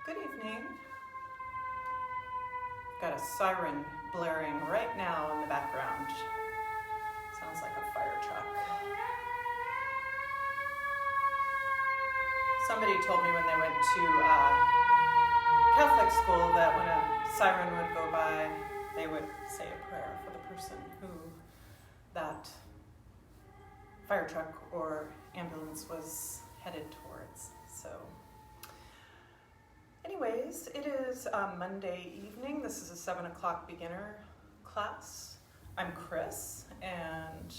Good evening. Got a siren blaring right now in the background. Sounds like a fire truck. Somebody told me when they went to Catholic school that when a siren would go by, they would say a prayer for the person who that fire truck or ambulance was headed towards. So anyways, it is Monday evening. This is a 7 o'clock beginner class. I'm Chris, and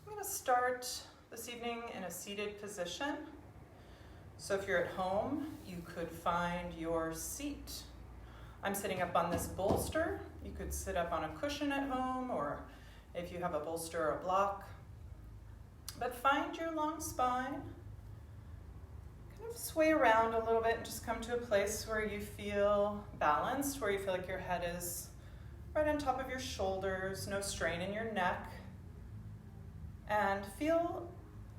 I'm going to start this evening in a seated position. So if you're at home, you could find your seat. I'm sitting up on this bolster. You could sit up on a cushion at home, or if you have a bolster or a block. But find your long spine. Sway around a little bit and just come to a place where you feel balanced, where you feel like your head is right on top of your shoulders, no strain in your neck. And feel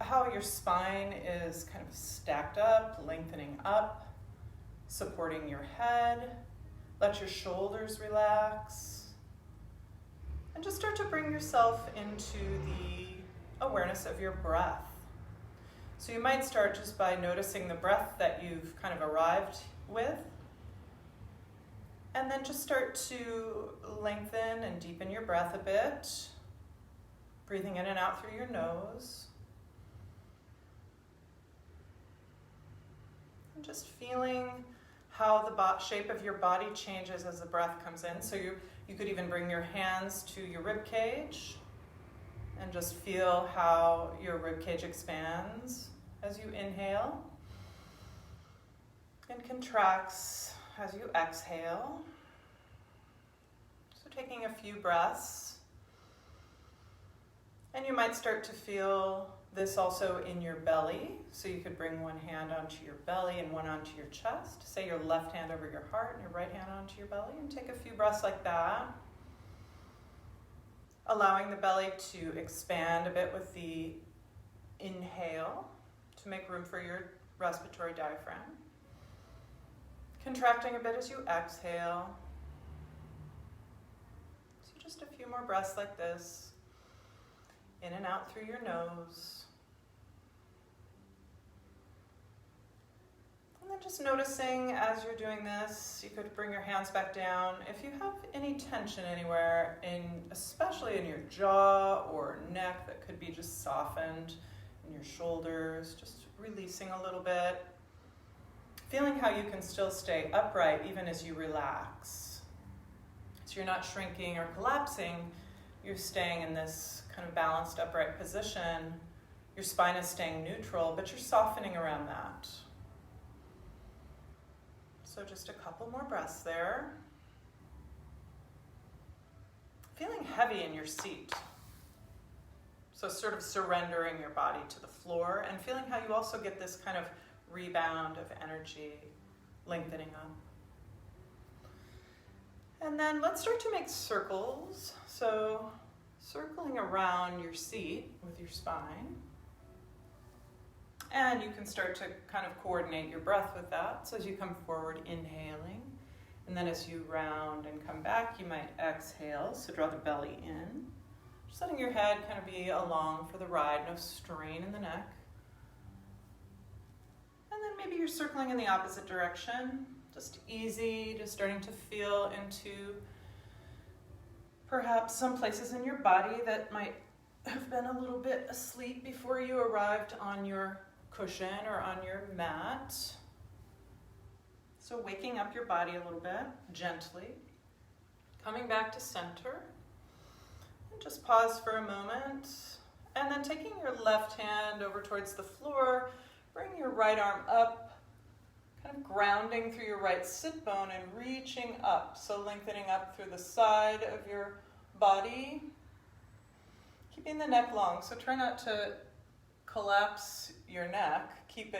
how your spine is kind of stacked up, lengthening up, supporting your head. Let your shoulders relax. And just start to bring yourself into the awareness of your breath. So you might start just by noticing the breath that you've kind of arrived with. And then just start to lengthen and deepen your breath a bit. Breathing in and out through your nose. And just feeling how the shape of your body changes as the breath comes in. So you could even bring your hands to your rib cage and just feel how your rib cage expands as you inhale and contracts as you exhale. So taking a few breaths. And you might start to feel this also in your belly. So you could bring one hand onto your belly and one onto your chest. Say your left hand over your heart and your right hand onto your belly, and take a few breaths like that. Allowing the belly to expand a bit with the inhale to make room for your respiratory diaphragm. Contracting a bit as you exhale. So just a few more breaths like this. In and out through your nose. And then just noticing as you're doing this, you could bring your hands back down. If you have any tension anywhere, especially in your jaw or neck that could be just softened, in your shoulders, just releasing a little bit. Feeling how you can still stay upright even as you relax. So you're not shrinking or collapsing, you're staying in this kind of balanced upright position. Your spine is staying neutral, but you're softening around that. So just a couple more breaths there. Feeling heavy in your seat. So sort of surrendering your body to the floor and feeling how you also get this kind of rebound of energy, lengthening up. And then let's start to make circles. So circling around your seat with your spine. And you can start to kind of coordinate your breath with that. So as you come forward, inhaling. And then as you round and come back, you might exhale. So draw the belly in. Just letting your head kind of be along for the ride, no strain in the neck. And then maybe you're circling in the opposite direction. Just easy, just starting to feel into perhaps some places in your body that might have been a little bit asleep before you arrived on your cushion or on your mat. So waking up your body a little bit, gently. Coming back to center. And just pause for a moment. And then taking your left hand over towards the floor, bring your right arm up, kind of grounding through your right sit bone and reaching up. So lengthening up through the side of your body. Keeping the neck long. So try not to collapse your neck. Keep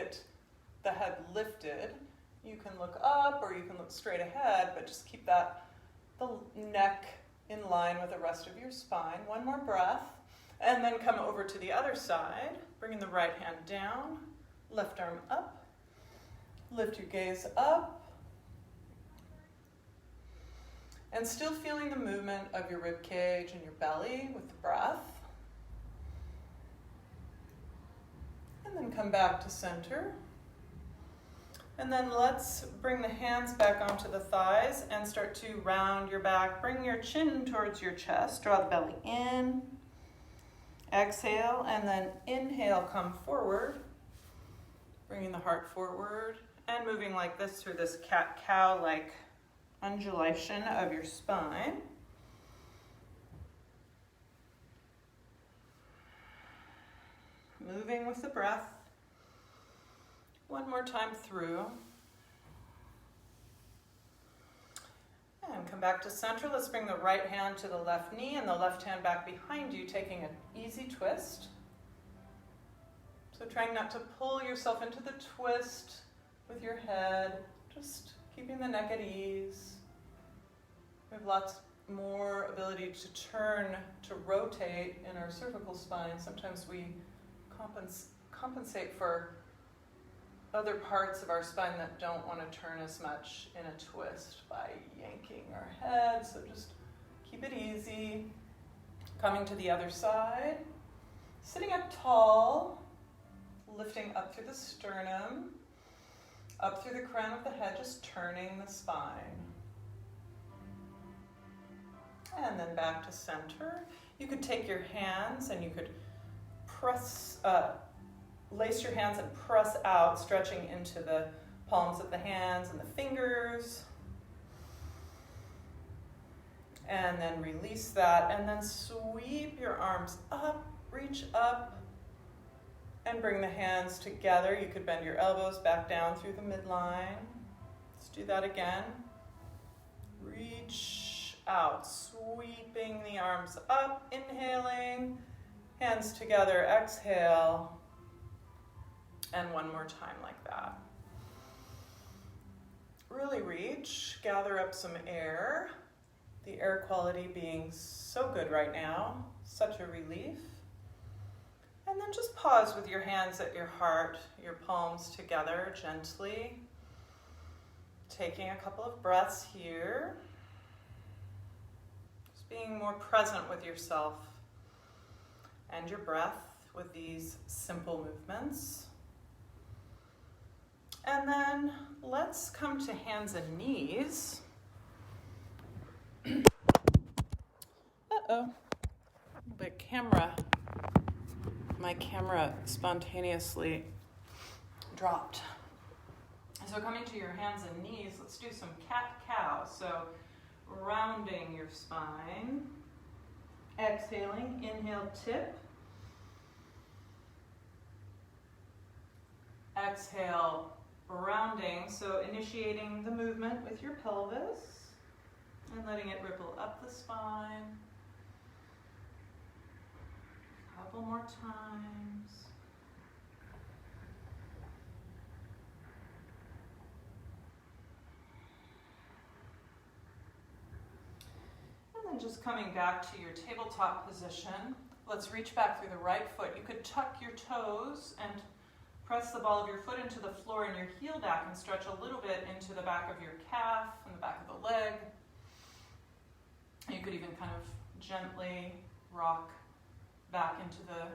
the head lifted. You can look up or you can look straight ahead, but just keep the neck in line with the rest of your spine. One more breath. And then come over to the other side, bringing the right hand down, left arm up. Lift your gaze up, And still feeling the movement of your rib cage and your belly with the breath. And then come back to center. And then let's bring the hands back onto the thighs and start to round your back. Bring your chin towards your chest. Draw the belly in. Exhale, and then inhale, come forward. Bringing the heart forward and moving like this through this cat-cow-like undulation of your spine. Moving with the breath. One more time through. And come back to center. Let's bring the right hand to the left knee and the left hand back behind you, taking an easy twist. So trying not to pull yourself into the twist with your head, just keeping the neck at ease. We have lots more ability to turn, to rotate in our cervical spine. Sometimes we compensate for other parts of our spine that don't want to turn as much in a twist by yanking our head. So just keep it easy. Coming to the other side. Sitting up tall. Lifting up through the sternum. Up through the crown of the head, just turning the spine. And then back to center. You could take your hands and you could lace your hands and press out, stretching into the palms of the hands and the fingers. And then release that, and then sweep your arms up, reach up, and bring the hands together. You could bend your elbows back down through the midline. Let's do that again. Reach out, sweeping the arms up, inhaling, hands together, exhale. And one more time like that. Really reach, gather up some air. The air quality being so good right now, such a relief. And then just pause with your hands at your heart, your palms together gently. Taking a couple of breaths here. Just being more present with yourself and your breath with these simple movements. And then let's come to hands and knees. My camera spontaneously dropped. So coming to your hands and knees, let's do some cat-cow. So rounding your spine. Exhaling, inhale, tip. Exhale, rounding, so initiating the movement with your pelvis and letting it ripple up the spine. A couple more times. And then just coming back to your tabletop position, let's reach back through the right foot. You could tuck your toes and press the ball of your foot into the floor and your heel back and stretch a little bit into the back of your calf and the back of the leg. You could even kind of gently rock back into the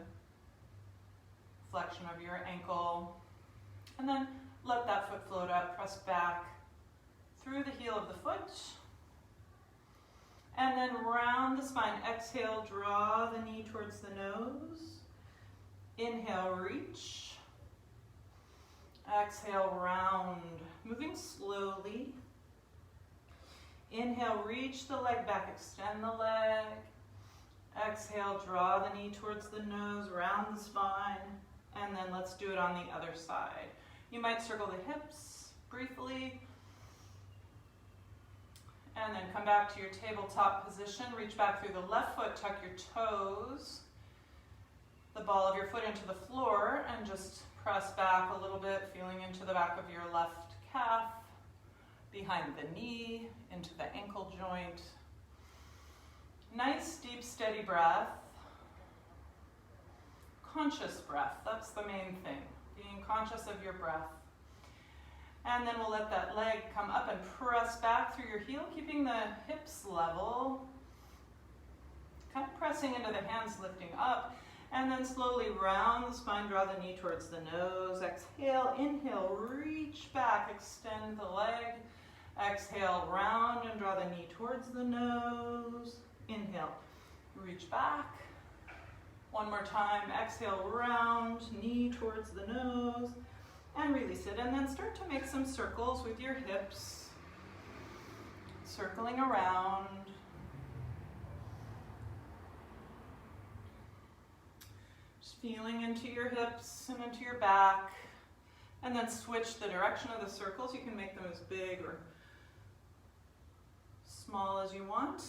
flexion of your ankle. And then let that foot float up, press back through the heel of the foot. And then round the spine. Exhale, draw the knee towards the nose. Inhale, reach. Exhale, round, moving slowly. Inhale, reach the leg back, extend the leg. Exhale, draw the knee towards the nose, round the spine, and then let's do it on the other side. You might circle the hips briefly, and then come back to your tabletop position. Reach back through the left foot, tuck your toes, the ball of your foot into the floor, and just press back a little bit, feeling into the back of your left calf, behind the knee, into the ankle joint. Nice, deep, steady breath. Conscious breath, that's the main thing. Being conscious of your breath. And then we'll let that leg come up and press back through your heel, keeping the hips level. Kind of pressing into the hands, lifting up. And then slowly round the spine, draw the knee towards the nose. Exhale, inhale, reach back, extend the leg. Exhale, round and draw the knee towards the nose. Inhale, reach back. One more time, exhale, round, knee towards the nose. And release it. And then start to make some circles with your hips. Circling around. Feeling into your hips and into your back, and then switch the direction of the circles. You can make them as big or small as you want.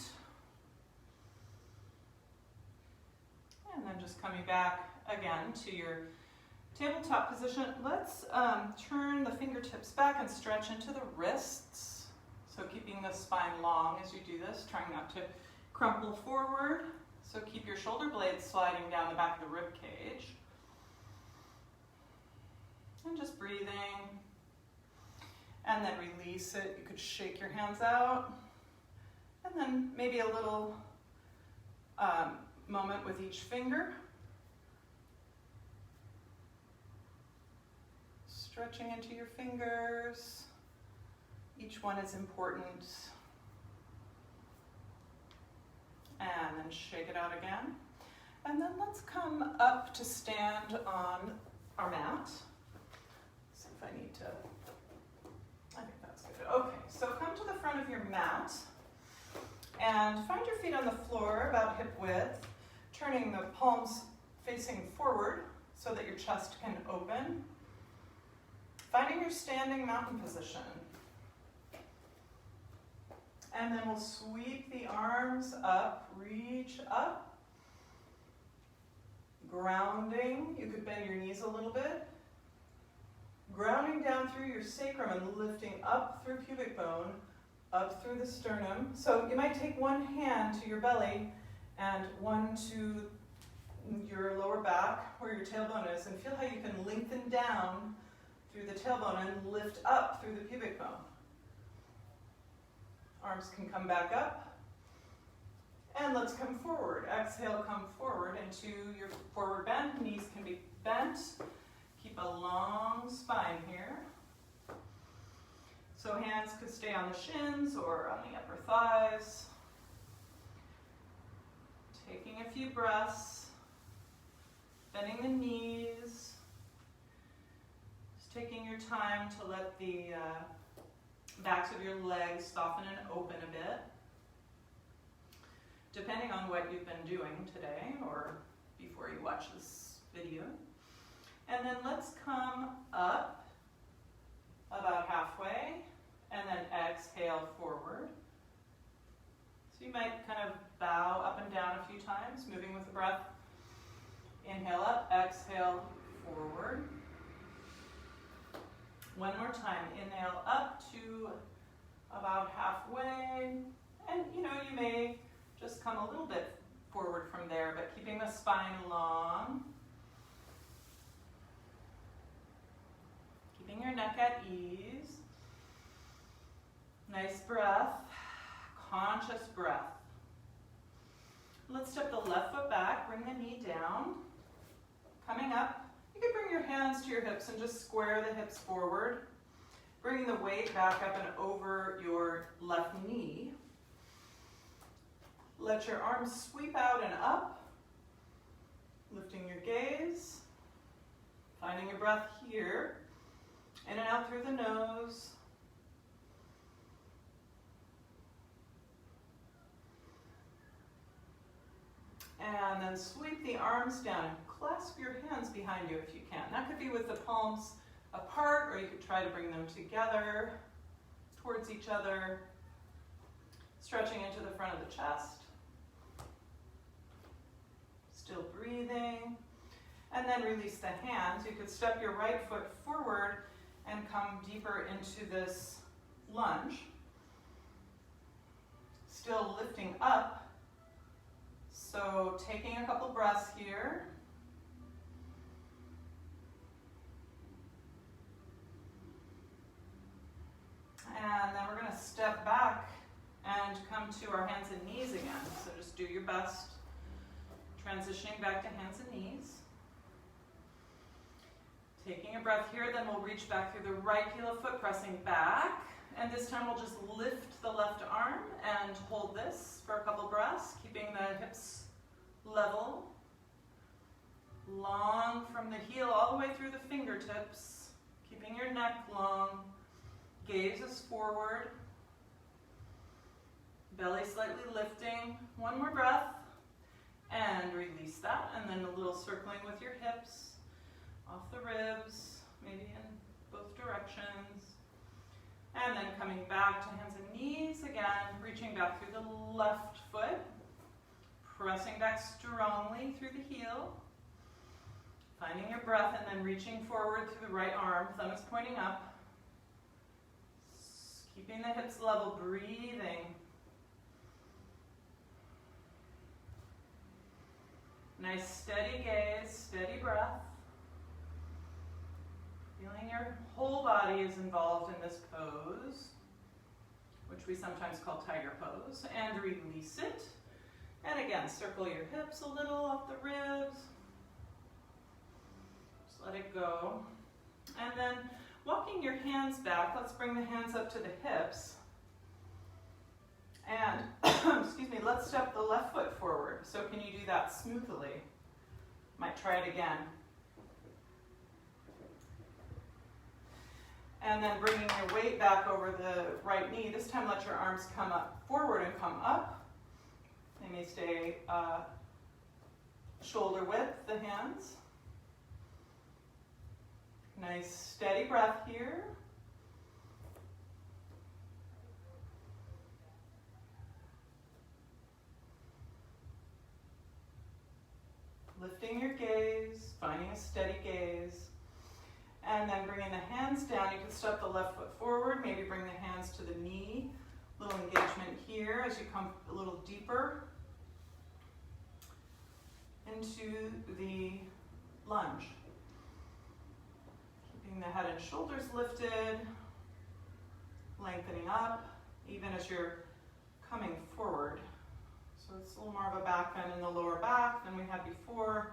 And then just coming back again to your tabletop position. Let's turn the fingertips back and stretch into the wrists. So keeping the spine long as you do this, trying not to crumple forward. So keep your shoulder blades sliding down the back of the rib cage. And just breathing. And then release it. You could shake your hands out. And then maybe a little moment with each finger. Stretching into your fingers. Each one is important. And then shake it out again. And then let's come up to stand on our mat. See if I need to, I think that's good. Okay, so come to the front of your mat and find your feet on the floor about hip width, turning the palms facing forward so that your chest can open. Finding your standing mountain position. And then we'll sweep the arms up, reach up. Grounding, you could bend your knees a little bit. Grounding down through your sacrum and lifting up through pubic bone, up through the sternum. So you might take one hand to your belly and one to your lower back where your tailbone is, and feel how you can lengthen down through the tailbone and lift up through the pubic bone. Arms can come back up. And let's come forward. Exhale, come forward into your forward bend. Knees can be bent. Keep a long spine here. So hands could stay on the shins or on the upper thighs. Taking a few breaths. Bending the knees. Just taking your time to let the backs of your legs soften and open a bit, depending on what you've been doing today or before you watch this video. And then let's come up about halfway and then exhale forward. So you might kind of bow up and down a few times, moving with the breath. Inhale up, exhale forward. One more time, inhale up to about halfway, and you may just come a little bit forward from there, but keeping the spine long. Keeping your neck at ease. Nice breath, conscious breath. Let's step the left foot back, bring the knee down. Coming up, you can bring your hands to your hips and just square the hips forward. Bringing the weight back up and over your left knee. Let your arms sweep out and up. Lifting your gaze. Finding your breath here. In and out through the nose. And then sweep the arms down and clasp your hands behind you if you can. That could be with the palms apart, or you could try to bring them together towards each other. Stretching into the front of the chest. Still breathing. And then release the hands. You could step your right foot forward and come deeper into this lunge. Still lifting up. So taking a couple breaths here. step back and come to our hands and knees again. So just do your best. Transitioning back to hands and knees. Taking a breath here, then we'll reach back through the right heel of foot, pressing back. And this time we'll just lift the left arm and hold this for a couple breaths, keeping the hips level. Long from the heel all the way through the fingertips, keeping your neck long. Gaze is forward. Belly slightly lifting. One more breath. And release that. And then a little circling with your hips off the ribs, maybe in both directions. And then coming back to hands and knees again, reaching back through the left foot, pressing back strongly through the heel, finding your breath, and then reaching forward through the right arm, thumb is pointing up, keeping the hips level, breathing. Nice steady gaze, steady breath. Feeling your whole body is involved in this pose, which we sometimes call tiger pose, and release it. And again, circle your hips a little off the ribs. Just let it go. And then walking your hands back, let's bring the hands up to the hips. And, excuse me, let's step the left foot forward. So can you do that smoothly? Might try it again. And then bringing your weight back over the right knee. This time let your arms come up forward and come up. They may stay shoulder width, the hands. Nice steady breath here. Lifting your gaze, finding a steady gaze. And then bringing the hands down. You can step the left foot forward, maybe bring the hands to the knee. Little engagement here as you come a little deeper into the lunge. Keeping the head and shoulders lifted, lengthening up, even as you're coming forward. So it's a little more of a back bend in the lower back than we had before.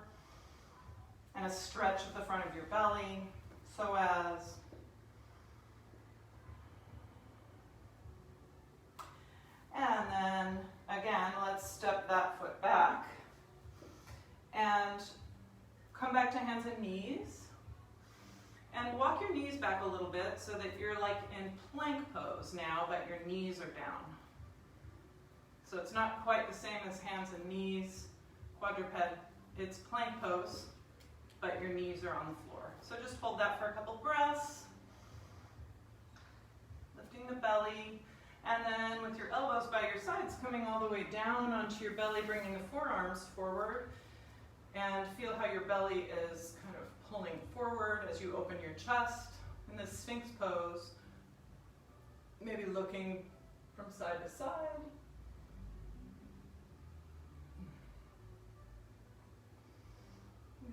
And a stretch at the front of your belly. Psoas. And then again, let's step that foot back and come back to hands and knees. And walk your knees back a little bit so that you're like in plank pose now, but your knees are down. So it's not quite the same as hands and knees, quadruped. It's plank pose, but your knees are on the floor. So just hold that for a couple breaths. Lifting the belly. And then with your elbows by your sides, coming all the way down onto your belly, bringing the forearms forward. And feel how your belly is kind of pulling forward as you open your chest in this Sphinx pose. Maybe looking from side to side.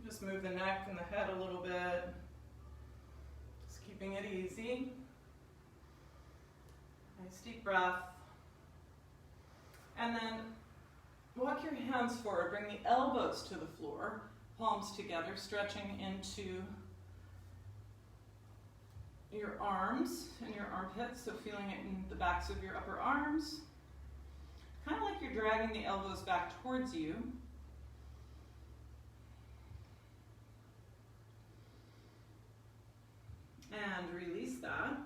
Just move the neck and the head a little bit. Just keeping it easy. Nice deep breath. And then walk your hands forward. Bring the elbows to the floor. Palms together, stretching into your arms and your armpits. So feeling it in the backs of your upper arms. Kind of like you're dragging the elbows back towards you. And release that.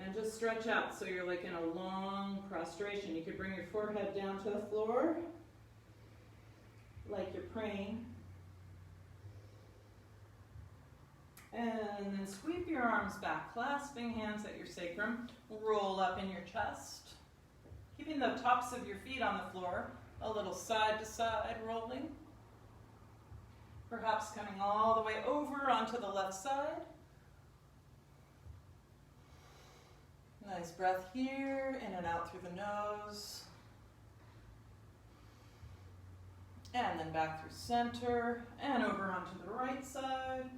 And just stretch out so you're like in a long prostration. You could bring your forehead down to the floor, like you're praying. And then sweep your arms back, clasping hands at your sacrum. Roll up in your chest. Keeping the tops of your feet on the floor, a little side to side rolling. Perhaps coming all the way over onto the left side. Nice breath here, in and out through the nose. And then back through center, and over onto the right side.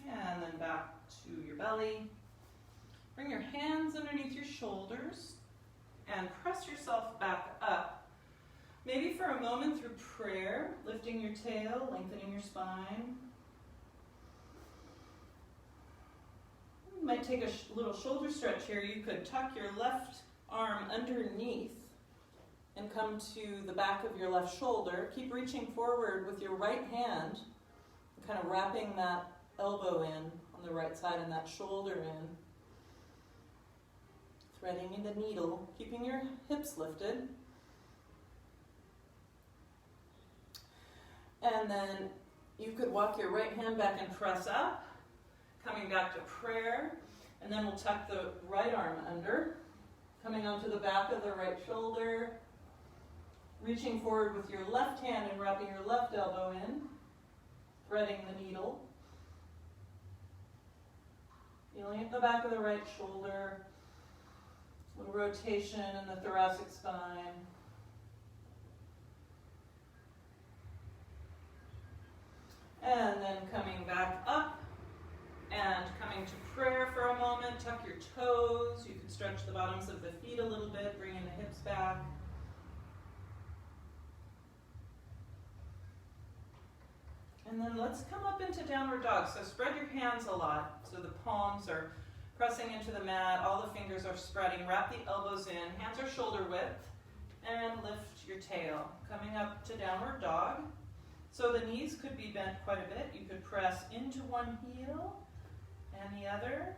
And then back to your belly. Bring your hands underneath your shoulders and press yourself back up. Maybe for a moment through prayer, lifting your tail, lengthening your spine. You might take a little shoulder stretch here. You could tuck your left arm underneath and come to the back of your left shoulder. Keep reaching forward with your right hand, kind of wrapping that elbow in on the right side and that shoulder in. Threading in the needle, keeping your hips lifted. And then you could walk your right hand back and press up, coming back to prayer. And then we'll tuck the right arm under, coming onto the back of the right shoulder, reaching forward with your left hand and wrapping your left elbow in, threading the needle. Feeling at the back of the right shoulder, a little rotation in the thoracic spine. And then coming back up and coming to prayer for a moment. Tuck your toes. You can stretch the bottoms of the feet a little bit, bringing the hips back. And then let's come up into downward dog. So spread your hands a lot. So the palms are pressing into the mat. All the fingers are spreading. Wrap the elbows in. Hands are shoulder width. And lift your tail. Coming up to downward dog. So the knees could be bent quite a bit. You could press into one heel and the other.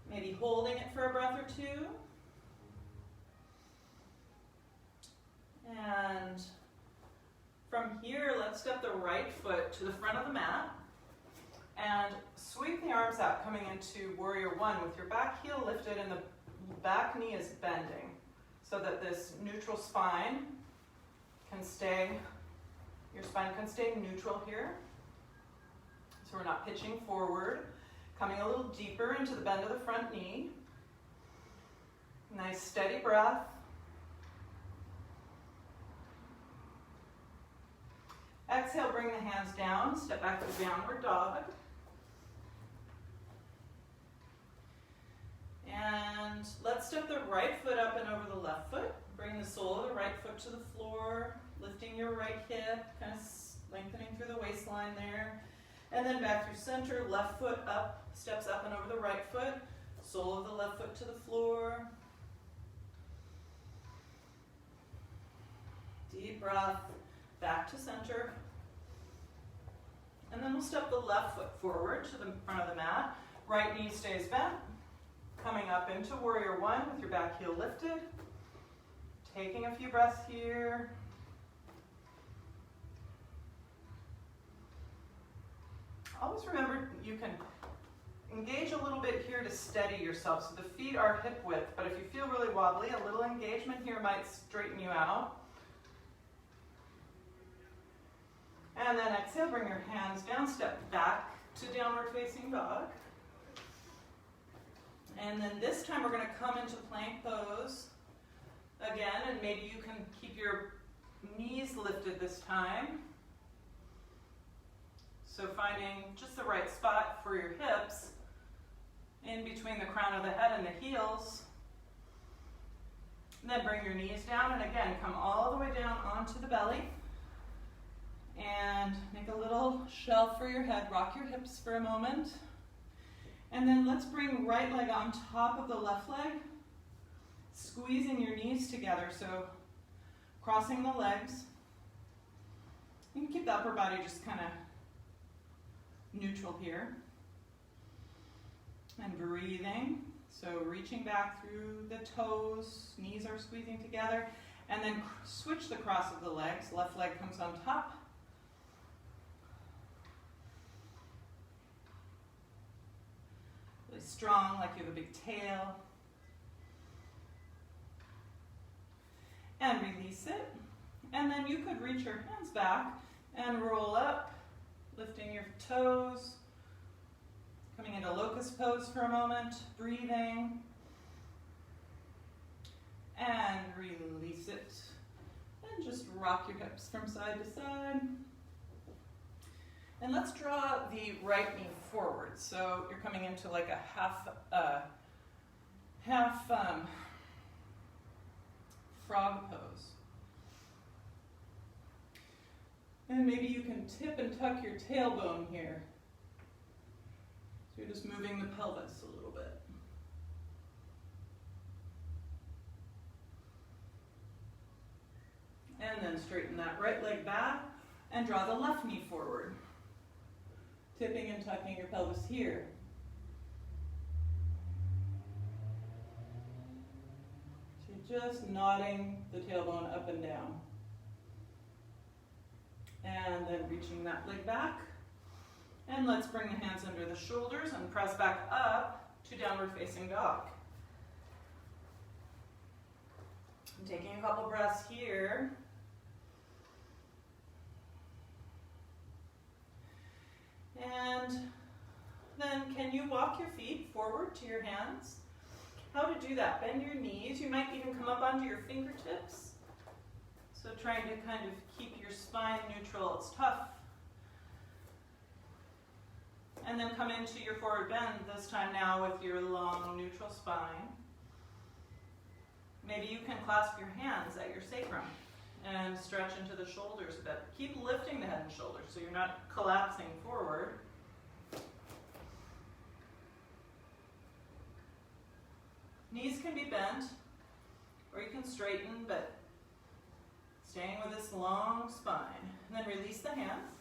Maybe holding it for a breath or two. And from here, let's step the right foot to the front of the mat and sweep the arms out, coming into Warrior One with your back heel lifted and the back knee is bending so that this neutral spine can stay, your spine can stay neutral here. So we're not pitching forward, coming a little deeper into the bend of the front knee. Nice steady breath. Exhale, bring the hands down, step back to downward dog. And let's step the right foot up and over the left foot. Bring the sole of the right foot to the floor, lifting your right hip, kind of lengthening through the waistline there. And then back through center, left foot up, steps up and over the right foot, sole of the left foot to the floor. Deep breath, back to center. And then we'll step the left foot forward to the front of the mat. Right knee stays bent. Coming up into Warrior One with your back heel lifted. Taking a few breaths here. Always remember you can engage a little bit here to steady yourself. So the feet are hip width, but if you feel really wobbly, a little engagement here might straighten you out. And then exhale, bring your hands down, step back to downward facing dog. And then this time we're going to come into plank pose again, and maybe you can keep your knees lifted this time. So finding just the right spot for your hips in between the crown of the head and the heels. And then bring your knees down, and again, come all the way down onto the belly. And make a little shelf for your head. Rock your hips for a moment. And then let's bring right leg on top of the left leg, squeezing your knees together, so crossing the legs. You can keep the upper body just kind of neutral here. And breathing, so reaching back through the toes, knees are squeezing together, and then switch the cross of the legs. Left leg comes on top. Strong, like you have a big tail. And release it. And then you could reach your hands back and roll up, lifting your toes, coming into locust pose for a moment, breathing, and release it. And just rock your hips from side to side. And let's draw the right knee forward. So you're coming into like a half frog pose. And maybe you can tip and tuck your tailbone here. So you're just moving the pelvis a little bit. And then straighten that right leg back and draw the left knee forward. Tipping and tucking your pelvis here. So you're just nodding the tailbone up and down. And then reaching that leg back. And let's bring the hands under the shoulders and press back up to downward facing dog. I'm taking a couple breaths here. And then can you walk your feet forward to your hands? How to do that? Bend your knees. You might even come up onto your fingertips. So trying to kind of keep your spine neutral. It's tough. And then come into your forward bend, this time now with your long neutral spine. Maybe you can clasp your hands at your sacrum and stretch into the shoulders a bit. Keep lifting the head and shoulders so you're not collapsing forward. Knees can be bent, or you can straighten, but staying with this long spine. And then release the hands.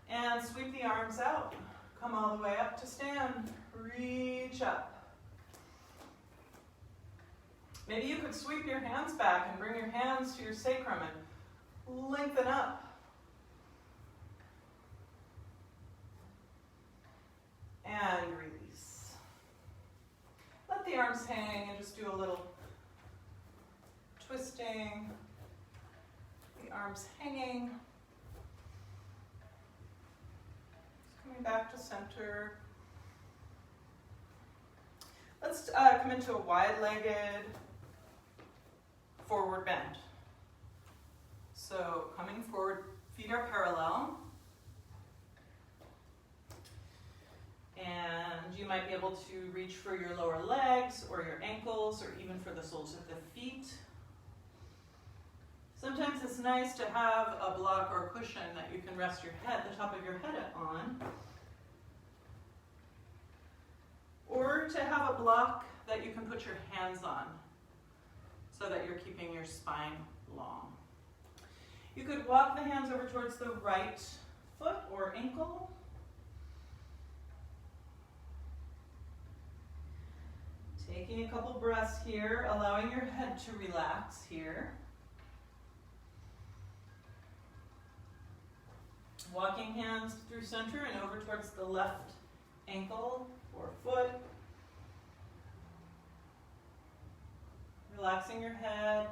And sweep the arms out. Come all the way up to stand. Reach up. Maybe you could sweep your hands back and bring your hands to your sacrum and lengthen up. And release. Let the arms hang and just do a little twisting. The arms hanging. Coming back to center. Let's come into a wide-legged forward bend. So coming forward, feet are parallel. And you might be able to reach for your lower legs or your ankles or even for the soles of the feet. Sometimes it's nice to have a block or a cushion that you can rest your head, the top of your head on. Or to have a block that you can put your hands on so that you're keeping your spine long. You could walk the hands over towards the right foot or ankle. Taking a couple breaths here, allowing your head to relax here. Walking hands through center and over towards the left ankle or foot. Relaxing your head,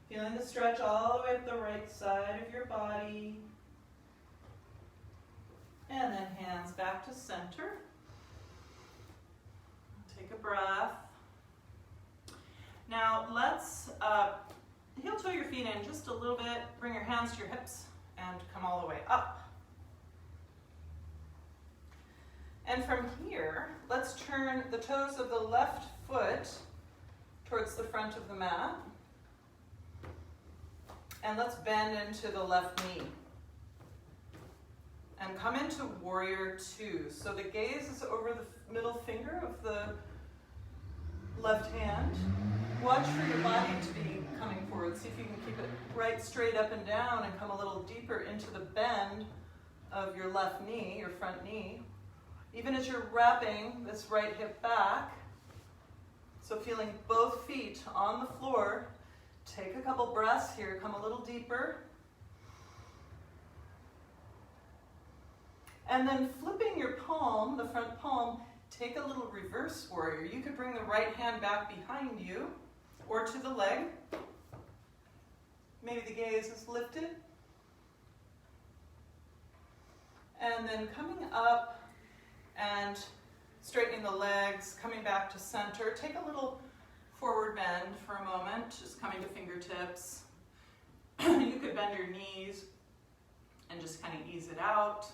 feeling the stretch all the way up the right side of your body. And then hands back to center. Take a breath. Now let's heel toe your feet in just a little bit. Bring your hands to your hips and come all the way up. And from here, let's turn the toes of the left foot towards the front of the mat. And let's bend into the left knee. And come into Warrior Two. So the gaze is over the middle finger of the left hand. Watch for your body to be coming forward. See if you can keep it right straight up and down and come a little deeper into the bend of your left knee, your front knee. Even as you're wrapping this right hip back, so feeling both feet on the floor, take a couple breaths here, come a little deeper. And then flipping your palm, the front palm, take a little reverse warrior. You could bring the right hand back behind you or to the leg. Maybe the gaze is lifted. And then coming up and straightening the legs, coming back to center. Take a little forward bend for a moment, just coming to fingertips. You could bend your knees and just kind of ease it out.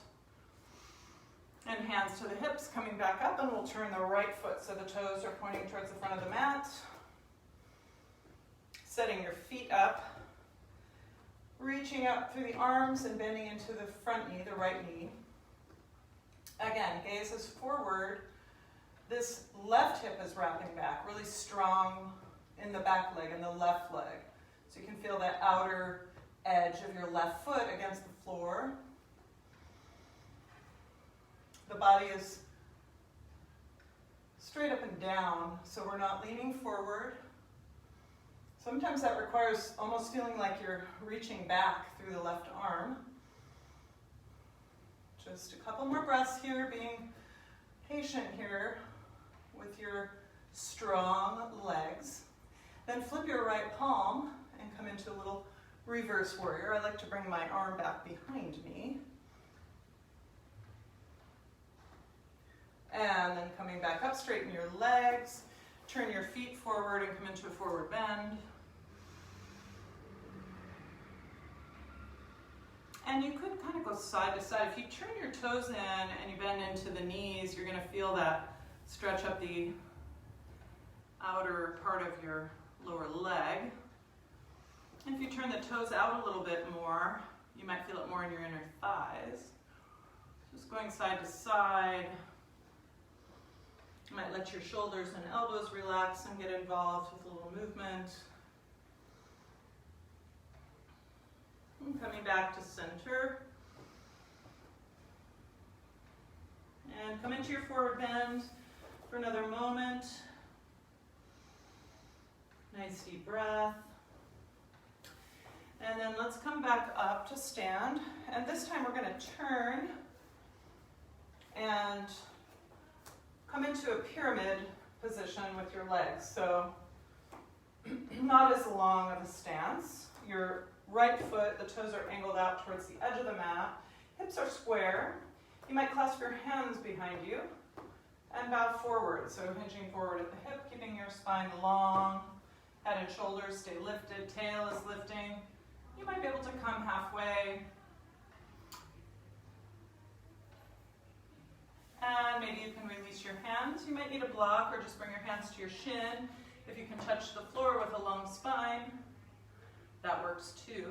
And hands to the hips, coming back up, and we'll turn the right foot so the toes are pointing towards the front of the mat. Setting your feet up, reaching up through the arms and bending into the front knee, the right knee. Again, gaze is forward. This left hip is wrapping back, really strong in the back leg and the left leg. So you can feel that outer edge of your left foot against the floor. The body is straight up and down, so we're not leaning forward. Sometimes that requires almost feeling like you're reaching back through the left arm. Just a couple more breaths here, being patient here with your strong legs. Then flip your right palm and come into a little reverse warrior. I like to bring my arm back behind me. And then coming back up, straighten your legs, turn your feet forward and come into a forward bend. And you could kind of go side to side. If you turn your toes in and you bend into the knees, you're going to feel that stretch up the outer part of your lower leg. And if you turn the toes out a little bit more, you might feel it more in your inner thighs. Just going side to side. You might let your shoulders and elbows relax and get involved with a little movement. And coming back to center. And come into your forward bend for another moment. Nice deep breath. And then let's come back up to stand. And this time we're going to turn and come into a pyramid position with your legs. So not as long of a stance. Your right foot, the toes are angled out towards the edge of the mat. Hips are square. You might clasp your hands behind you and bow forward. So hinging forward at the hip, keeping your spine long. Head and shoulders stay lifted. Tail is lifting. You might be able to come halfway. And maybe you can release your hands. You might need a block or just bring your hands to your shin. If you can touch the floor with a long spine, that works too.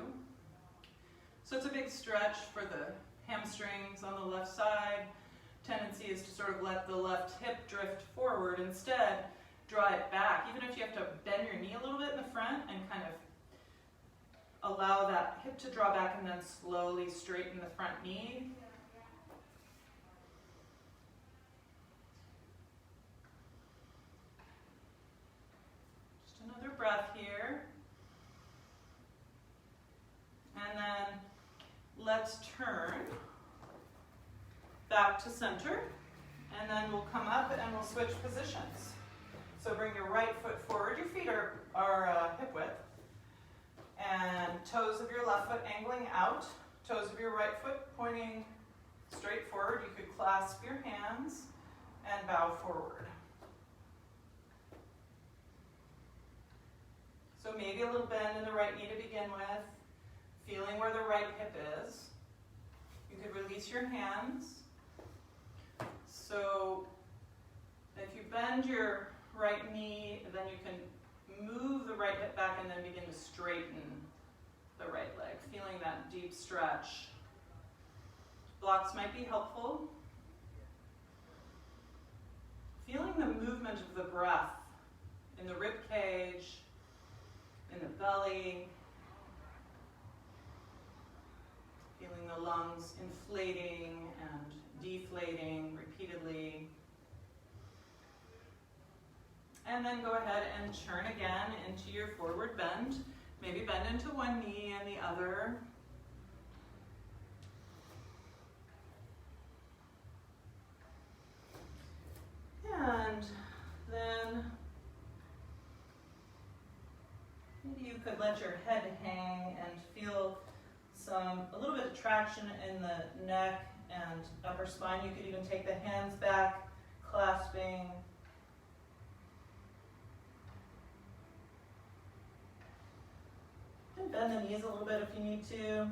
So it's a big stretch for the hamstrings on the left side. Tendency is to sort of let the left hip drift forward. Instead, draw it back. Even if you have to bend your knee a little bit in the front and kind of allow that hip to draw back and then slowly straighten the front knee. Just another breath here. And then let's turn back to center. And then we'll come up and we'll switch positions. So bring your right foot forward. Your feet are hip width. And toes of your left foot angling out. Toes of your right foot pointing straight forward. You could clasp your hands and bow forward. So maybe a little bend in the right knee to begin with. Feeling where the right hip is. You could release your hands. So if you bend your right knee, then you can move the right hip back and then begin to straighten the right leg, feeling that deep stretch. Blocks might be helpful. Feeling the movement of the breath in the rib cage, in the belly. Feeling the lungs inflating and deflating repeatedly. And then go ahead and turn again into your forward bend. Maybe bend into one knee and the other. And then maybe you could let your head hang and feel a little bit of traction in the neck and upper spine. You could even take the hands back, clasping. Bend the knees a little bit if you need to.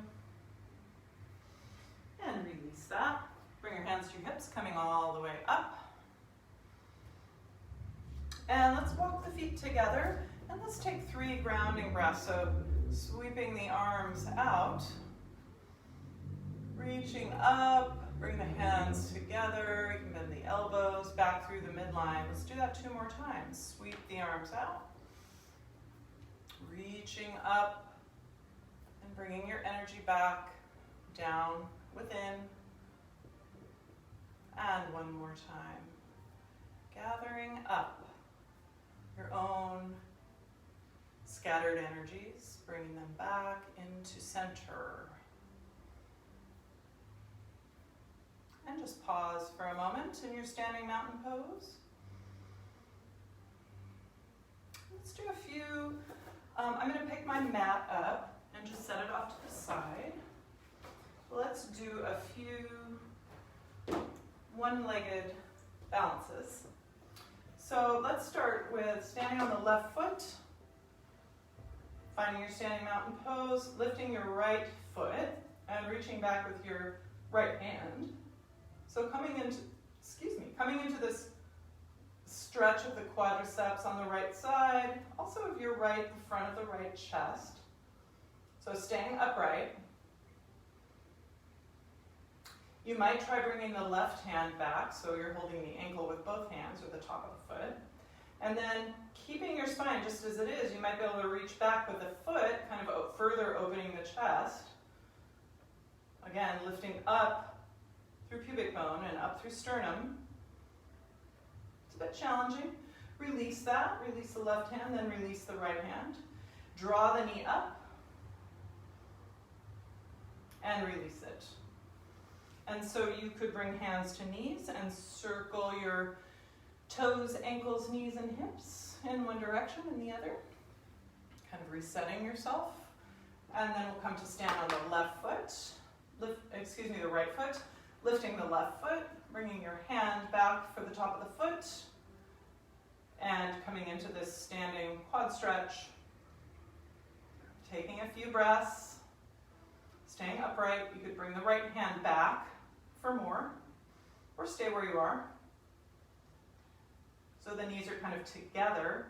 And release that. Bring your hands to your hips, coming all the way up. And let's walk the feet together. And let's take 3 grounding breaths. So sweeping the arms out, reaching up, bring the hands together. You can bend the elbows back through the midline. Let's do that 2 more times. Sweep the arms out, reaching up, and bringing your energy back down within. And 1 more time. Gathering up your own scattered energies, bringing them back into center. And just pause for a moment in your standing mountain pose. Let's do a few, I'm going to pick my mat up and just set it off to the side. Let's do a few one-legged balances. So let's start with standing on the left foot, finding your standing mountain pose, lifting your right foot and reaching back with your right hand. So coming into this stretch of the quadriceps on the right side, also of your right, the front of the right chest. So staying upright. You might try bringing the left hand back, so you're holding the ankle with both hands or the top of the foot. And then keeping your spine just as it is, you might be able to reach back with the foot, kind of further opening the chest. Again, lifting up through pubic bone and up through sternum. It's a bit challenging. Release that, release the left hand, then release the right hand. Draw the knee up and release it. And so you could bring hands to knees and circle your toes, ankles, knees, and hips in one direction and the other. Kind of resetting yourself. And then we'll come to stand on the left foot. The right foot. Lifting the left foot, bringing your hand back for the top of the foot, and coming into this standing quad stretch. Taking a few breaths, staying upright. You could bring the right hand back for more, or stay where you are. So the knees are kind of together,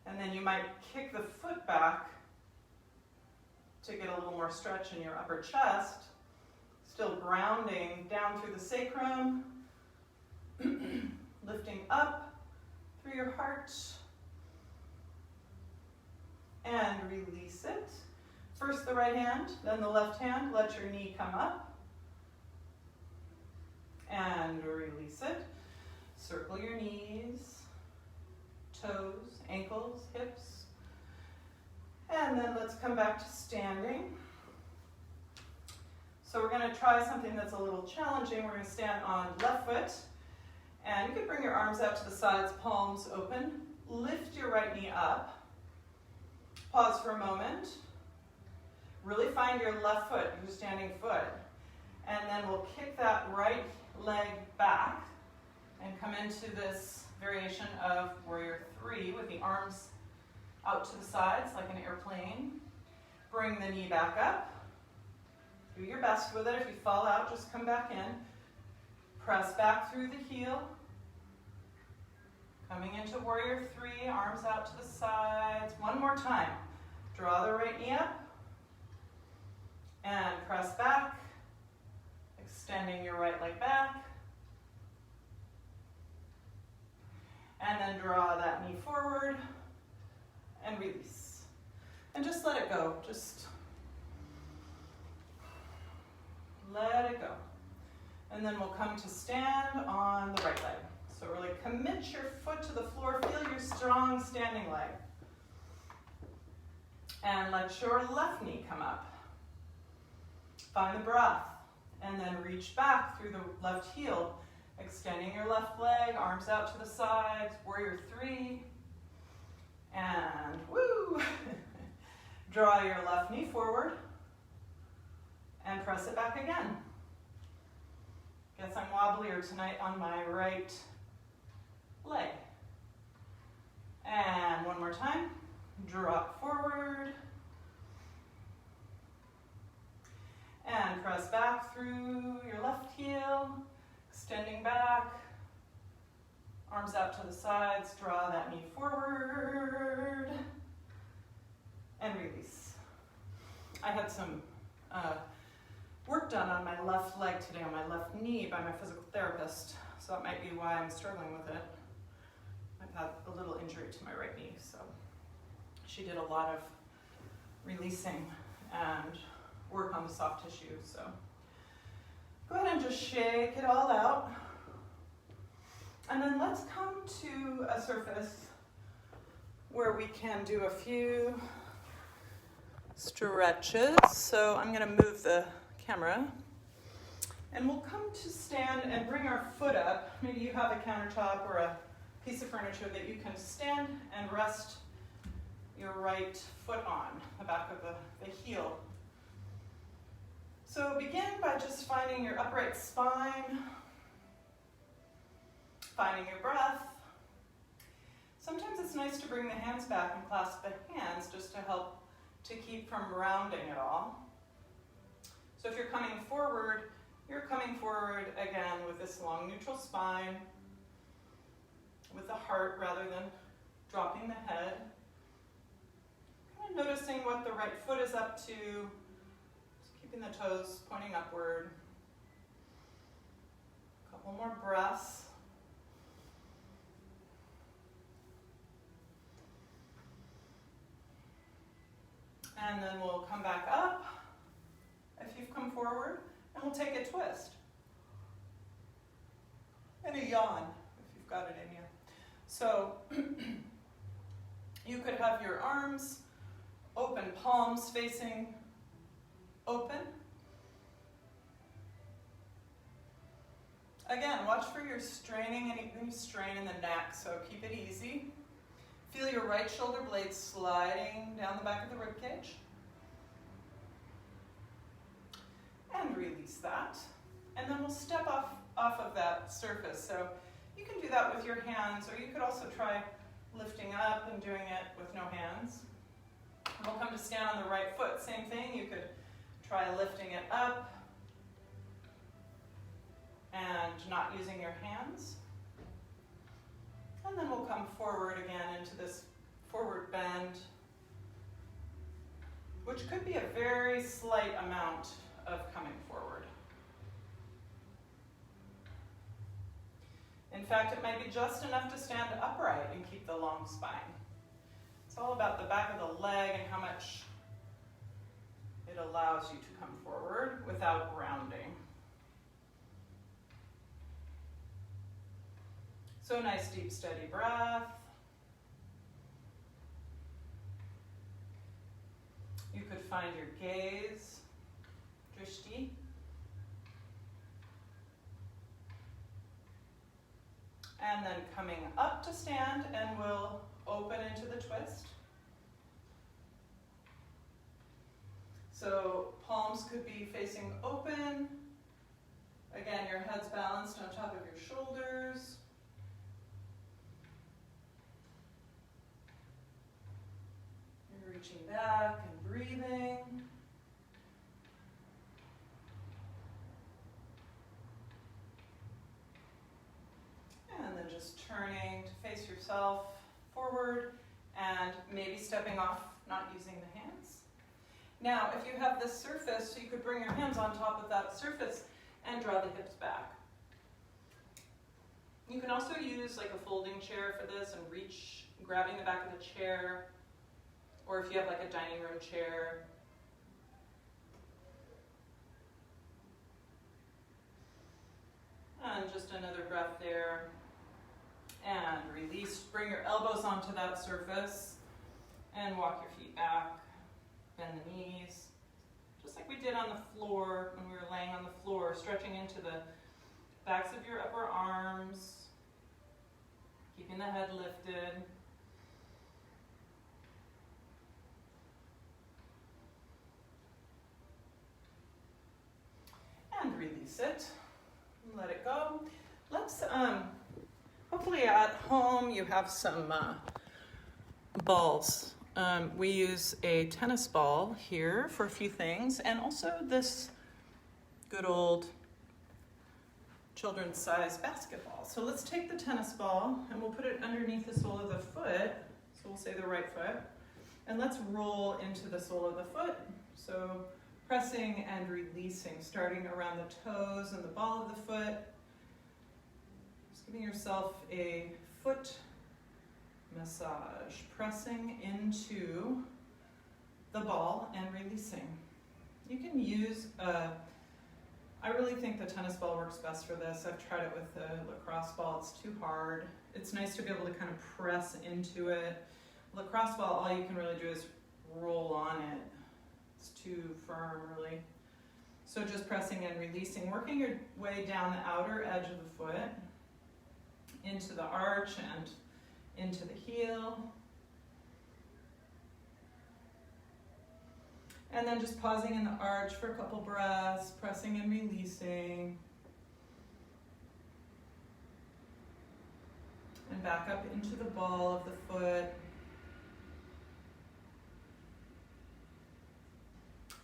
and then you might kick the foot back to get a little more stretch in your upper chest. Still grounding down through the sacrum, lifting up through your heart, and release it. First the right hand, then the left hand. Let your knee come up, and release it. Circle your knees, toes, ankles, hips, and then let's come back to standing. So we're going to try something that's a little challenging. We're going to stand on left foot, and you can bring your arms out to the sides, palms open. Lift your right knee up. Pause for a moment. Really find your left foot, your standing foot. And then we'll kick that right leg back and come into this variation of Warrior 3 with the arms out to the sides like an airplane. Bring the knee back up. Do your best with it. If you fall out, just come back in. Press back through the heel. Coming into Warrior 3, arms out to the sides. One more time. Draw the right knee up. And press back. Extending your right leg back. And then draw that knee forward. And release. And just let it go. Just let it go. And then we'll come to stand on the right leg. So really commit your foot to the floor. Feel your strong standing leg. And let your left knee come up. Find the breath. And then reach back through the left heel. Extending your left leg, arms out to the sides. Warrior 3. And woo! Draw your left knee forward. And press it back again. Guess I'm wobblier tonight on my right leg. And one more time. Drop forward. And press back through your left heel, extending back. Arms out to the sides, draw that knee forward. And release. I had some work done on my left leg today, on my left knee by my physical therapist. So that might be why I'm struggling with it. I've had a little injury to my right knee, so she did a lot of releasing and work on the soft tissue. So go ahead and just shake it all out. And then let's come to a surface where we can do a few stretches. So I'm going to move the camera. And we'll come to stand and bring our foot up. Maybe you have a countertop or a piece of furniture that you can stand and rest your right foot on, the back of the heel. So begin by just finding your upright spine, finding your breath. Sometimes it's nice to bring the hands back and clasp the hands just to help to keep from rounding at all. So if you're coming forward, you're coming forward again with this long neutral spine, with the heart rather than dropping the head. Kind of noticing what the right foot is up to, just keeping the toes pointing upward. A couple more breaths. And then we'll come back up if you've come forward, and we'll take a twist. And a yawn if you've got it in you. So you could have your arms open, palms facing open. Again, watch for your straining, any strain in the neck, so keep it easy. Feel your right shoulder blade sliding down the back of the rib cage. And release that. And then we'll step off of that surface. So you can do that with your hands, or you could also try lifting up and doing it with no hands. And we'll come to stand on the right foot. Same thing, you could try lifting it up and not using your hands. And then we'll come forward again into this forward bend, which could be a very slight amount of coming forward. In fact, it might be just enough to stand upright and keep the long spine. It's all about the back of the leg and how much it allows you to come forward without rounding. So nice, deep, steady breath. You could find your gaze, drishti. And then coming up to stand, and we'll open into the twist. So palms could be facing open. Again, your head's balanced on top of your shoulders. You're reaching back and breathing. And then just turning to face yourself forward and maybe stepping off, not using the hands. Now, if you have this surface, so you could bring your hands on top of that surface and draw the hips back. You can also use like a folding chair for this and reach, grabbing the back of the chair, or if you have like a dining room chair. And just another breath there. And release, bring your elbows onto that surface and walk your feet back, bend the knees. Just like we did on the floor when we were laying on the floor, stretching into the backs of your upper arms, keeping the head lifted. And release it, and let it go. Let's, hopefully at home you have some balls. We use a tennis ball here for a few things, and also this good old children's size basketball. So let's take the tennis ball and we'll put it underneath the sole of the foot. So we'll say the right foot. And let's roll into the sole of the foot. So pressing and releasing, starting around the toes and the ball of the foot. Just giving yourself a foot massage, pressing into the ball and releasing. You can use I really think the tennis ball works best for this. I've tried it with the lacrosse ball. It's too hard. It's nice to be able to kind of press into it. Lacrosse ball, all you can really do is roll on it. It's too firm, really. So just pressing and releasing, working your way down the outer edge of the foot, into the arch and into the heel. And then just pausing in the arch for a couple breaths, pressing and releasing. And back up into the ball of the foot.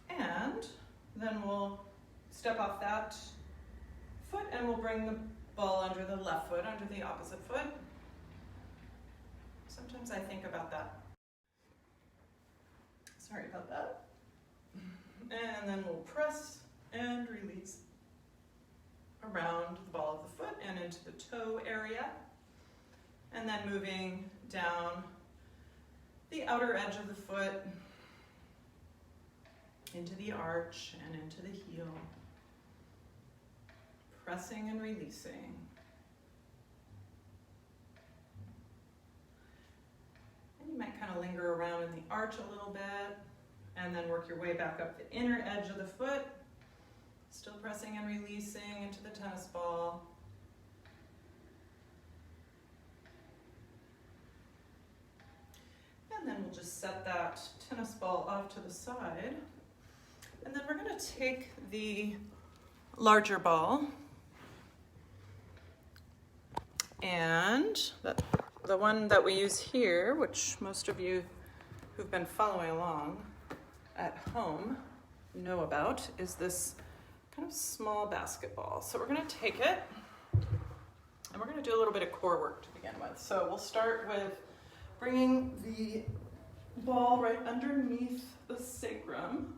And then we'll step off that foot and we'll bring the ball under the left foot, under the opposite foot. Sometimes I think about that. Sorry about that. And then we'll press and release around the ball of the foot and into the toe area. And then moving down the outer edge of the foot into the arch and into the heel. Pressing and releasing. And you might kind of linger around in the arch a little bit. And then work your way back up the inner edge of the foot, still pressing and releasing into the tennis ball. And then we'll just set that tennis ball off to the side. And then we're going to take the larger ball and the one that we use here, which most of you who've been following along at home know about, is this kind of small basketball. So we're going to take it and we're going to do a little bit of core work to begin with. So we'll start with bringing the ball right underneath the sacrum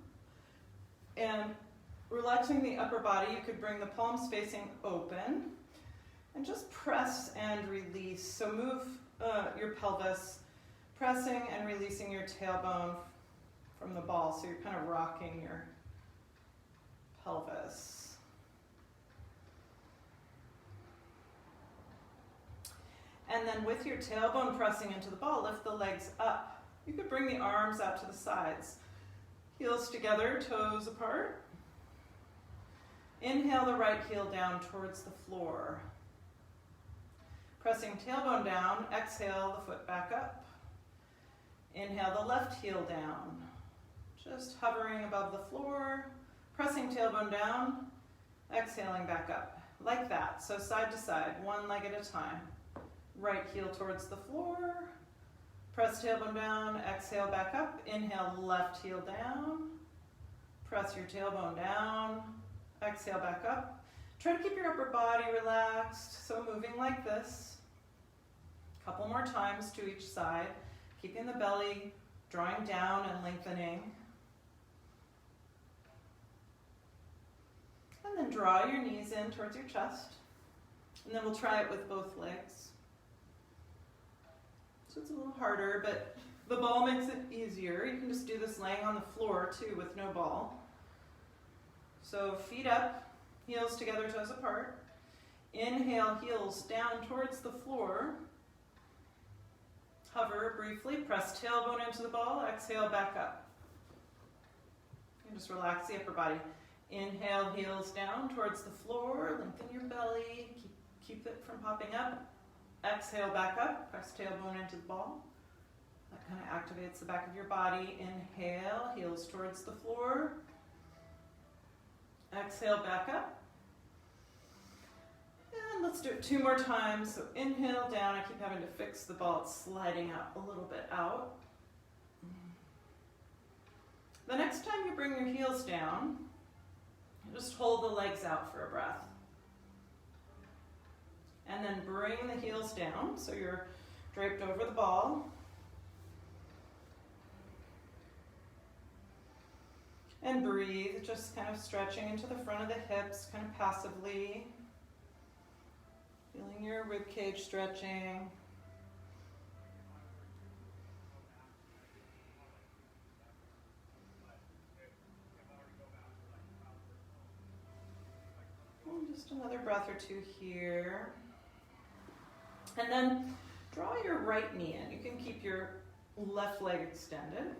and relaxing the upper body. You could bring the palms facing open and just press and release. So move your pelvis, pressing and releasing your tailbone from the ball, so you're kind of rocking your pelvis. And then with your tailbone pressing into the ball, lift the legs up. You could bring the arms out to the sides. Heels together, toes apart. Inhale the right heel down towards the floor. Pressing tailbone down, exhale the foot back up. Inhale the left heel down. Just hovering above the floor, pressing tailbone down, exhaling back up, like that. So side to side, one leg at a time. Right heel towards the floor, press tailbone down, exhale back up, inhale left heel down, press your tailbone down, exhale back up. Try to keep your upper body relaxed, so moving like this. A couple more times to each side, keeping the belly drawing down and lengthening. And then draw your knees in towards your chest. And then we'll try it with both legs. So it's a little harder, but the ball makes it easier. You can just do this laying on the floor too with no ball. So feet up, heels together, toes apart. Inhale, heels down towards the floor. Hover briefly, press tailbone into the ball, exhale back up. And just relax the upper body. Inhale, heels down towards the floor, lengthen your belly, keep it from popping up. Exhale back up, press tailbone into the ball. That kind of activates the back of your body. Inhale, heels towards the floor. Exhale back up. And let's do it 2 more times. So inhale down, I keep having to fix the ball, it's sliding out a little bit out. The next time you bring your heels down, Just hold the legs out for a breath. And then bring the heels down so you're draped over the ball. And breathe, just kind of stretching into the front of the hips, kind of passively. Feeling your rib cage stretching. Just another breath or two here. And then draw your right knee in. You can keep your left leg extended.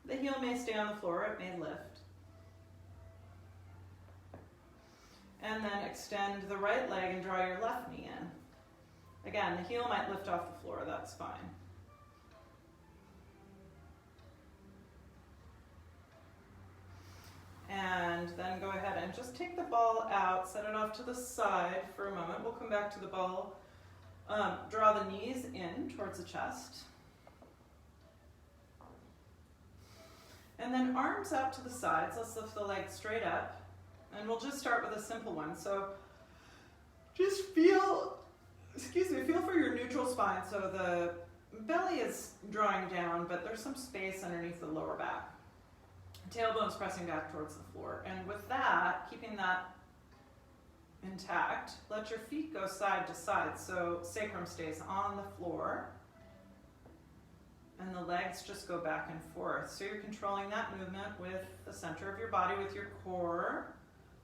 The heel may stay on the floor, it may lift. And then extend the right leg and draw your left knee in. Again, the heel might lift off the floor, that's fine. And then go ahead and just take the ball out, set it off to the side for a moment. We'll come back to the ball. Draw the knees in towards the chest. And then arms out to the sides. Let's lift the legs straight up. And we'll just start with a simple one. So just feel for your neutral spine. So the belly is drawing down, but there's some space underneath the lower back. Tailbone's pressing back towards the floor. And with that, keeping that intact, let your feet go side to side so sacrum stays on the floor. And the legs just go back and forth. So you're controlling that movement with the center of your body, with your core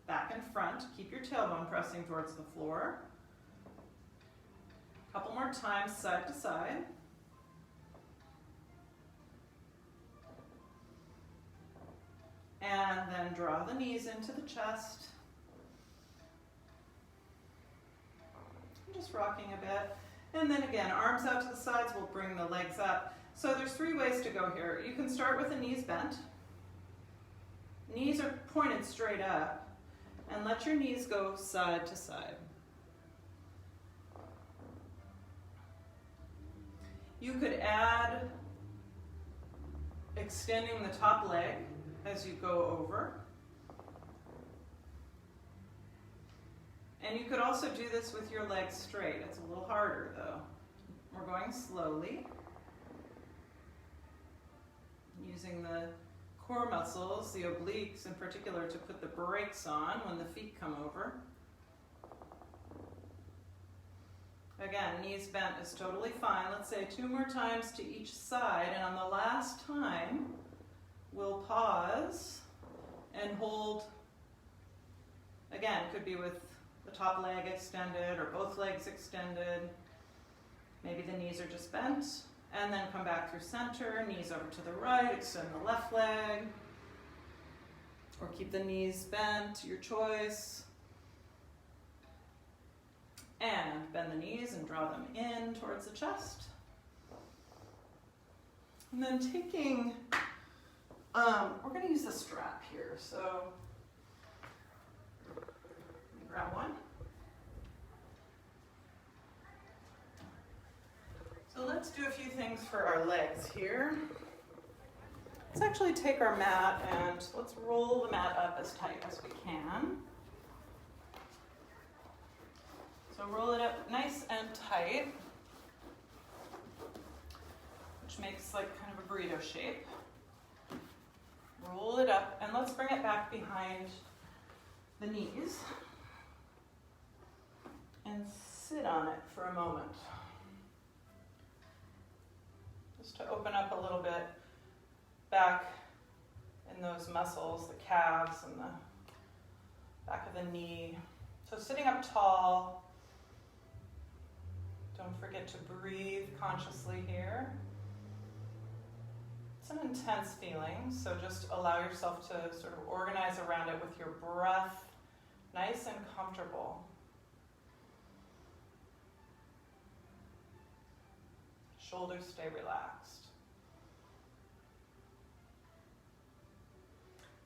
back and front. Keep your tailbone pressing towards the floor. A couple more times, side to side. And then draw the knees into the chest. Just rocking a bit. And then again, arms out to the sides, we'll bring the legs up. So there's 3 ways to go here. You can start with the knees bent. Knees are pointed straight up. And let your knees go side to side. You could add extending the top leg as you go over. And you could also do this with your legs straight. It's a little harder though. We're going slowly. Using the core muscles, the obliques in particular, to put the brakes on when the feet come over. Again, knees bent is totally fine. Let's say 2 more times to each side, and on the last time, we'll pause and hold. Again, could be with the top leg extended or both legs extended. Maybe the knees are just bent. And then come back through center, knees over to the right, extend the left leg. Or keep the knees bent, your choice. And bend the knees and draw them in towards the chest. And then taking, we're going to use the strap here. So let me grab one. So let's do a few things for our legs here. Let's actually take our mat and let's roll the mat up as tight as we can. So roll it up nice and tight, which makes like kind of a burrito shape. Roll it up and let's bring it back behind the knees and sit on it for a moment. Just to open up a little bit back in those muscles, the calves and the back of the knee. So sitting up tall. Don't forget to breathe consciously here. It's an intense feeling, so just allow yourself to sort of organize around it with your breath, nice and comfortable. Shoulders stay relaxed.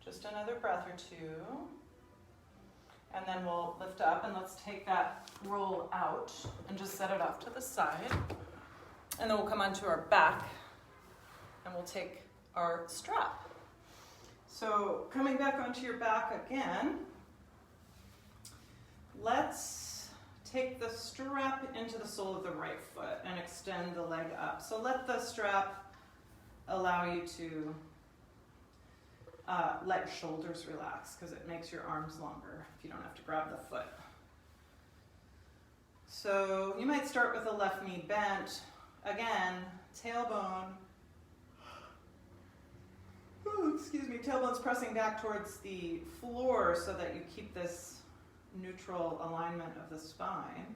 Just another breath or two. And then we'll lift up and let's take that roll out and just set it off to the side. And then we'll come onto our back and we'll take our strap. So coming back onto your back again, let's take the strap into the sole of the right foot and extend the leg up. So let the strap allow you to let your shoulders relax because it makes your arms longer if you don't have to grab the foot. So you might start with the left knee bent. Again, tailbone, tailbone's pressing back towards the floor so that you keep this neutral alignment of the spine.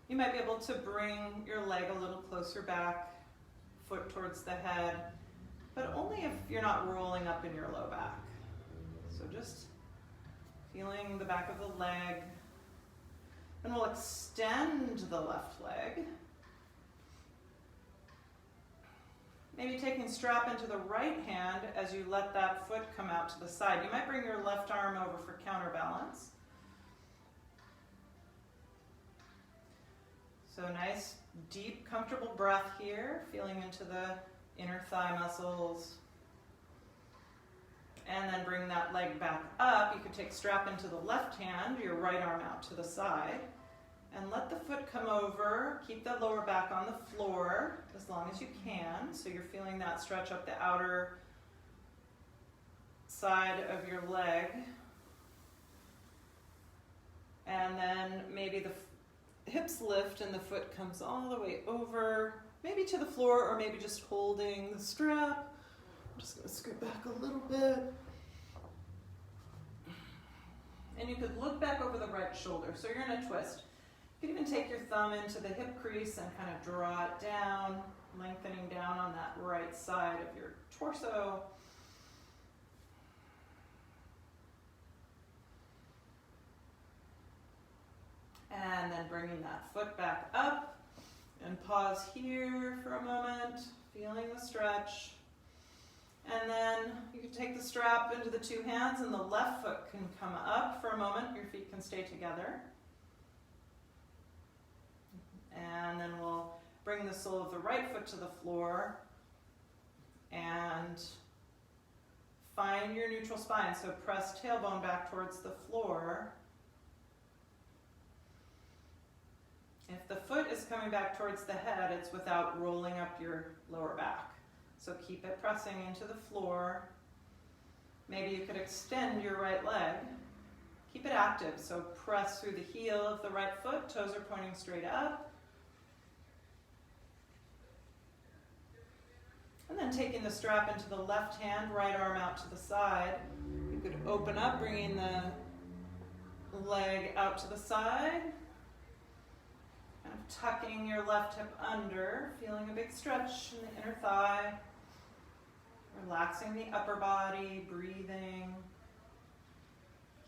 You might be able to bring your leg a little closer back, foot towards the head, but only if you're not rolling up in your low back. So just feeling the back of the leg. Then we'll extend the left leg. Maybe taking strap into the right hand as you let that foot come out to the side. You might bring your left arm over for counterbalance. So nice, deep, comfortable breath here, feeling into the inner thigh muscles. And then bring that leg back up. You could take strap into the left hand, your right arm out to the side. And let the foot come over. Keep the lower back on the floor as long as you can. So you're feeling that stretch up the outer side of your leg. And then maybe the hips lift and the foot comes all the way over, maybe to the floor or maybe just holding the strap. I'm just going to scoot back a little bit. And you could look back over the right shoulder. So you're in a twist. You can even take your thumb into the hip crease and kind of draw it down, lengthening down on that right side of your torso. And then bringing that foot back up and pause here for a moment, feeling the stretch. And then you can take the strap into the two hands and the left foot can come up for a moment. Your feet can stay together. And then we'll bring the sole of the right foot to the floor and find your neutral spine. So press tailbone back towards the floor. If the foot is coming back towards the head, it's without rolling up your lower back. So keep it pressing into the floor. Maybe you could extend your right leg. Keep it active. So press through the heel of the right foot. Toes are pointing straight up. And then taking the strap into the left hand, right arm out to the side. You could open up, bringing the leg out to the side. Kind of tucking your left hip under, feeling a big stretch in the inner thigh. Relaxing the upper body, breathing.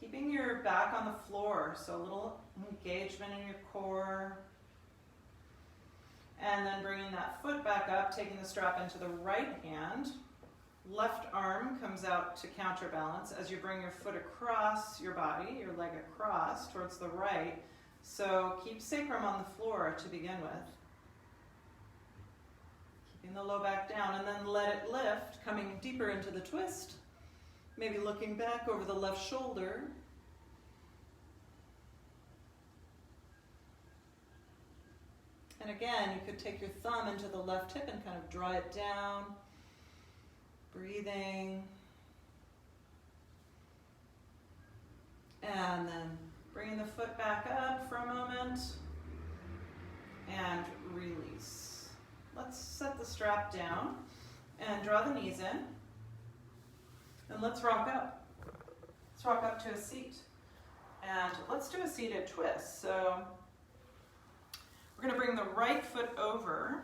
Keeping your back on the floor, so a little engagement in your core. And then bringing that foot back up, taking the strap into the right hand. Left arm comes out to counterbalance as you bring your foot across your body, your leg across towards the right. So keep sacrum on the floor to begin with. Keeping the low back down and then let it lift, coming deeper into the twist. Maybe looking back over the left shoulder. And again, you could take your thumb into the left hip and kind of draw it down. Breathing. And then bringing the foot back up for a moment. And release. Let's set the strap down and draw the knees in. And let's rock up. Let's rock up to a seat. And let's do a seated twist. So we're going to bring the right foot over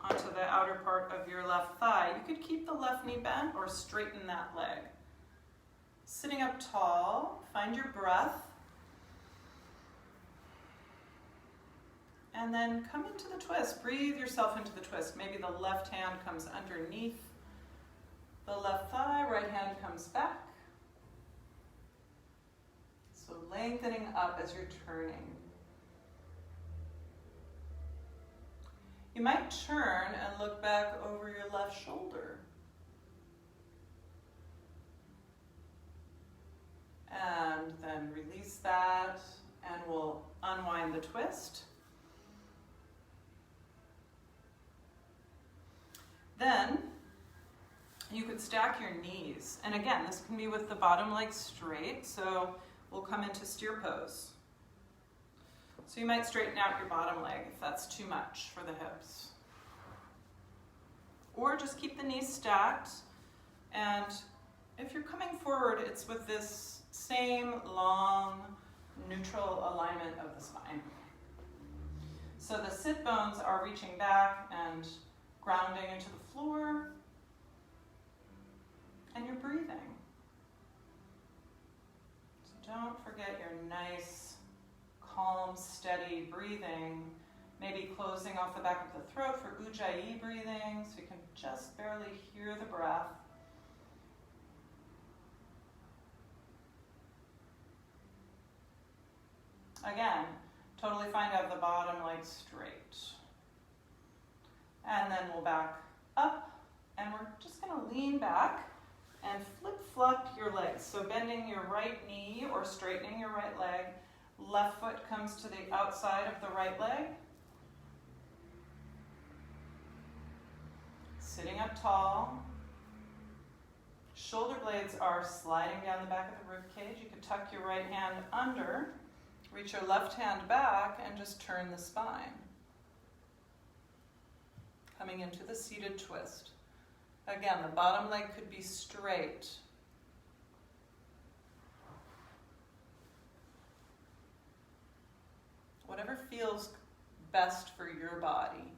onto the outer part of your left thigh. You could keep the left knee bent or straighten that leg. Sitting up tall, find your breath. And then come into the twist. Breathe yourself into the twist. Maybe the left hand comes underneath the left thigh, right hand comes back. So lengthening up as you're turning. You might turn and look back over your left shoulder. and then release that, and we'll unwind the twist. Then you could stack your knees. And again, this can be with the bottom leg straight, so we'll come into steer pose. So you might straighten out your bottom leg if that's too much for the hips. Or just keep the knees stacked, and if you're coming forward, it's with this same long, neutral alignment of the spine. So the sit bones are reaching back and grounding into the floor, and you're breathing. So don't forget your nice, calm, steady breathing. Maybe closing off the back of the throat for Ujjayi breathing, so you can just barely hear the breath. Again, totally fine to have the bottom leg straight. And then we'll back up, and we're just going to lean back and flip-flop your legs. So bending your right knee or straightening your right leg. Left foot comes to the outside of the right leg. Sitting up tall. Shoulder blades are sliding down the back of the rib cage. You can tuck your right hand under, reach your left hand back, and just turn the spine. Coming into the seated twist. Again, the bottom leg could be straight. Whatever feels best for your body.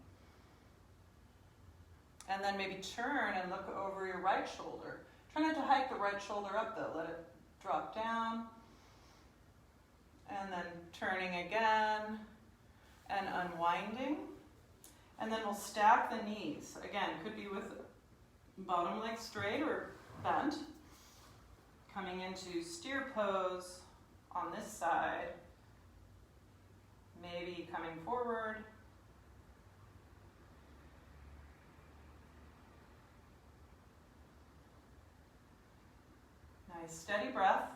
And then maybe turn and look over your right shoulder. Try not to hike the right shoulder up though. Let it drop down. And then turning again and unwinding. And then we'll stack the knees. Again, could be with bottom leg straight or bent. Coming into steer pose on this side. Maybe coming forward. Nice steady breath.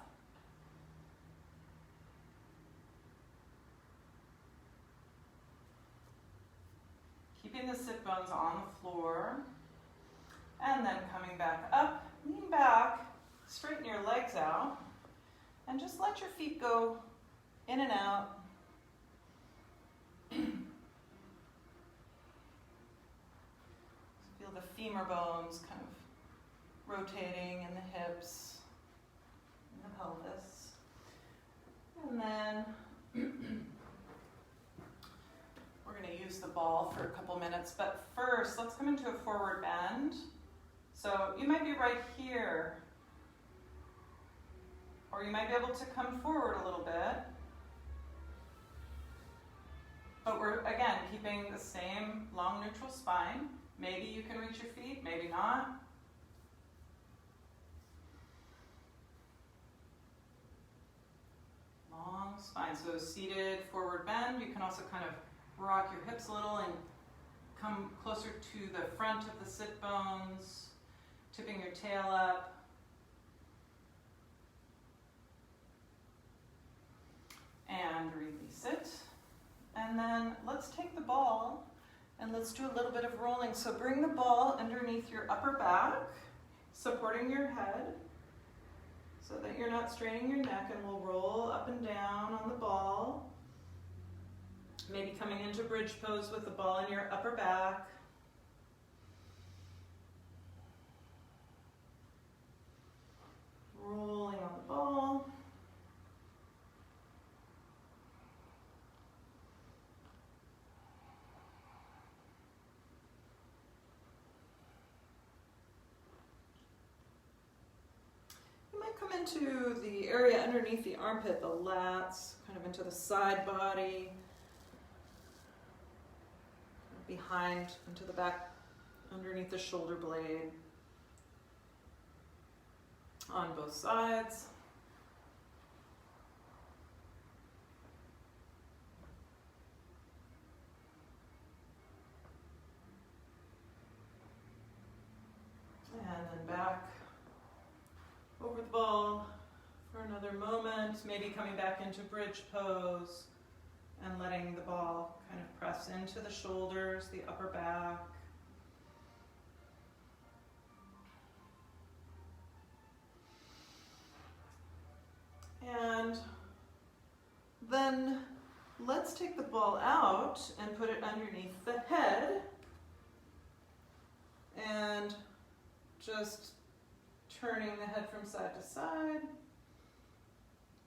Keeping the sit bones on the floor. And then coming back up, lean back, straighten your legs out, and just let your feet go in and out. Feel the femur bones kind of rotating in the hips, in the pelvis. And then we're going to use the ball for a couple minutes, but first let's come into a forward bend. So you might be right here, or you might be able to come forward a little bit. But we're, again, keeping the same long neutral spine. Maybe you can reach your feet, maybe not. Long spine. So seated forward bend. You can also kind of rock your hips a little and come closer to the front of the sit bones, tipping your tail up. And release it. And then let's take the ball and let's do a little bit of rolling. So bring the ball underneath your upper back, supporting your head so that you're not straining your neck, and we'll roll up and down on the ball. Maybe coming into bridge pose with the ball in your upper back. Rolling on the ball. Come into the area underneath the armpit, the lats, kind of into the side body, behind, into the back, underneath the shoulder blade, on both sides. And then back over the ball for another moment. maybe coming back into bridge pose and letting the ball kind of press into the shoulders, the upper back. And then let's take the ball out and put it underneath the head and just turning the head from side to side,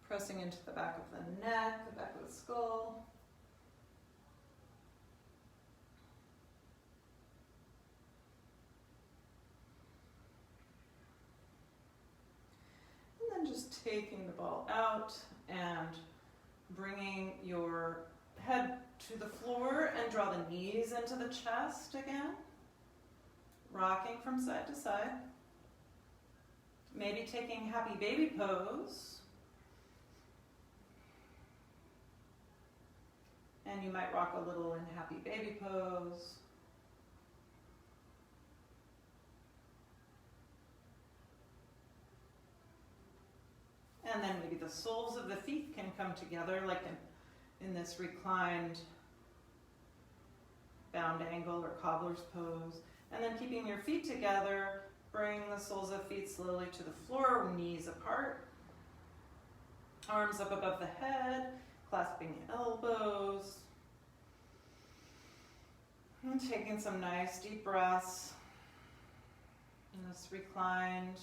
pressing into the back of the neck, the back of the skull. And then just taking the ball out and bringing your head to the floor and draw the knees into the chest again. Rocking from side to side. Maybe taking happy baby pose. And you might rock a little in happy baby pose. And then maybe the soles of the feet can come together like in this reclined bound angle or cobbler's pose. And then keeping your feet together, bring the soles of feet slowly to the floor, knees apart. Arms up above the head, clasping elbows. And taking some nice deep breaths in this reclined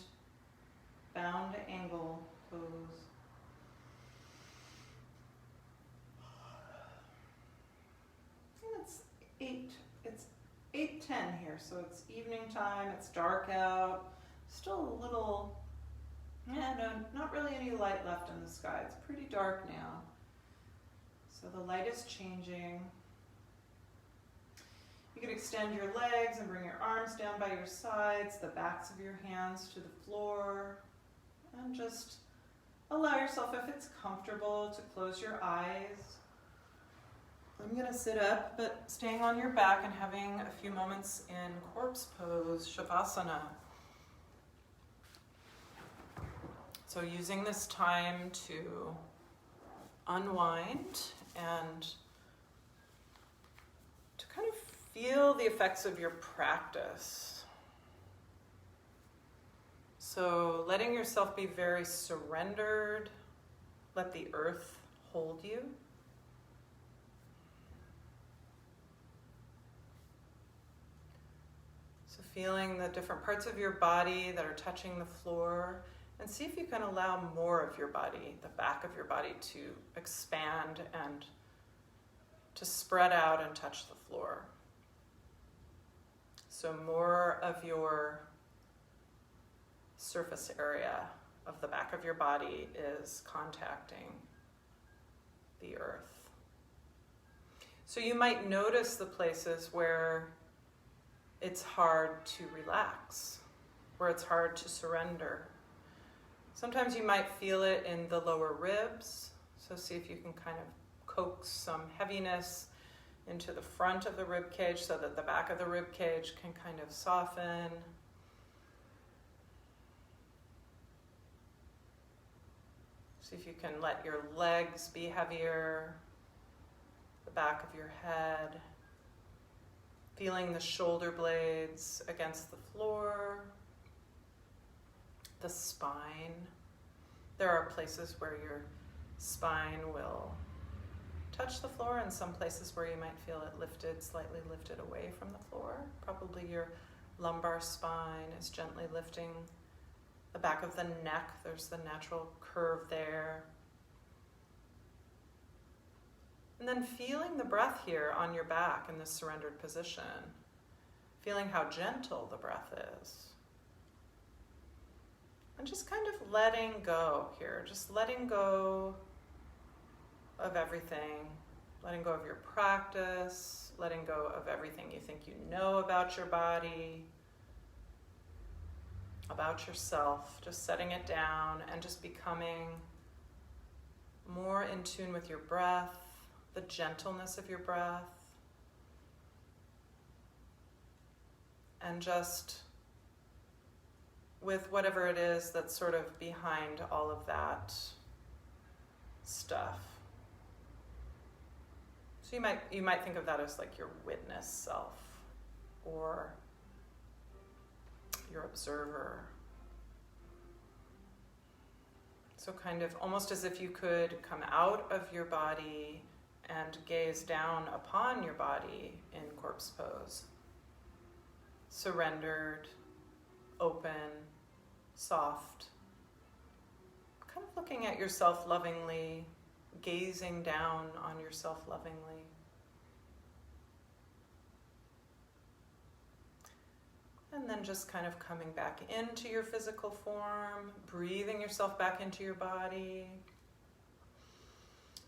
bound angle pose. And it's 8:10 here, so it's evening time, it's dark out. Still a little, not really any light left in the sky. It's pretty dark now. So the light is changing. You can extend your legs and bring your arms down by your sides, the backs of your hands to the floor, and just allow yourself, if it's comfortable, to close your eyes. I'm going to sit up, but staying on your back and having a few moments in corpse pose, Shavasana. So using this time to unwind and to kind of feel the effects of your practice. So letting yourself be very surrendered, let the earth hold you. So feeling the different parts of your body that are touching the floor, and see if you can allow more of your body, the back of your body, to expand and to spread out and touch the floor. So more of your surface area of the back of your body is contacting the earth. So you might notice the places where it's hard to relax, where it's hard to surrender. Sometimes you might feel it in the lower ribs, so see if you can kind of coax some heaviness into the front of the rib cage so that the back of the rib cage can kind of soften. See if you can let your legs be heavier, the back of your head, feeling the shoulder blades against the floor, the spine. There are places where your spine will touch the floor and some places where you might feel it lifted, slightly lifted away from the floor. Probably your lumbar spine is gently lifting. The back of the neck, there's the natural curve there. And then feeling the breath here on your back in this surrendered position. Feeling how gentle the breath is. And just kind of letting go here. Just letting go of everything. Letting go of your practice. Letting go of everything you think you know about your body. About yourself. Just setting it down and just becoming more in tune with your breath. The gentleness of your breath. And just with whatever it is that's sort of behind all of that stuff. So you might think of that as like your witness self or your observer. So kind of almost as if you could come out of your body and gaze down upon your body in corpse pose. Surrendered, open, soft. Kind of looking at yourself lovingly, gazing down on yourself lovingly. And then just kind of coming back into your physical form, breathing yourself back into your body.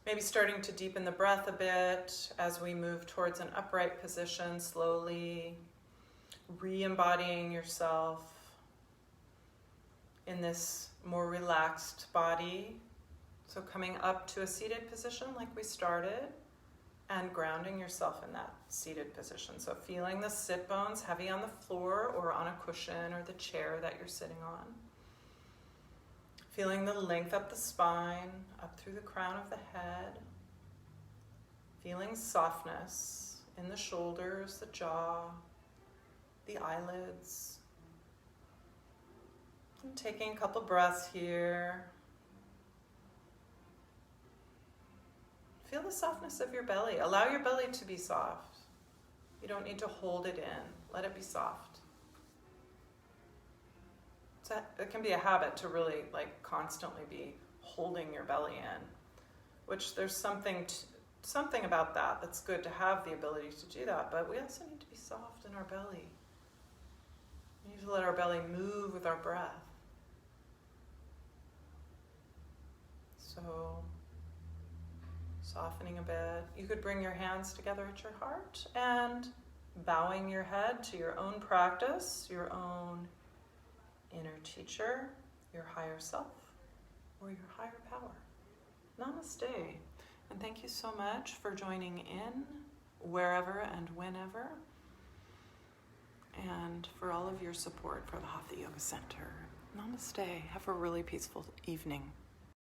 Maybe starting to deepen the breath a bit as we move towards an upright position, slowly re-embodying yourself in this more relaxed body. So coming up to a seated position like we started, and grounding yourself in that seated position. So feeling the sit bones heavy on the floor or on a cushion or the chair that you're sitting on. Feeling the length up the spine, up through the crown of the head. Feeling softness in the shoulders, the jaw, the eyelids. And taking a couple breaths here. Feel the softness of your belly. Allow your belly to be soft. You don't need to hold it in. Let it be soft. It can be a habit to really constantly be holding your belly in, which there's something about that that's good to have the ability to do that, but we also need to be soft in our belly. We need to let our belly move with our breath. So softening a bit. You could bring your hands together at your heart and bowing your head to your own practice, your own inner teacher, your higher self, or your higher power. Namaste. And thank you so much for joining in wherever and whenever, and for all of your support for the Hatha Yoga Center. Namaste. Have a really peaceful evening.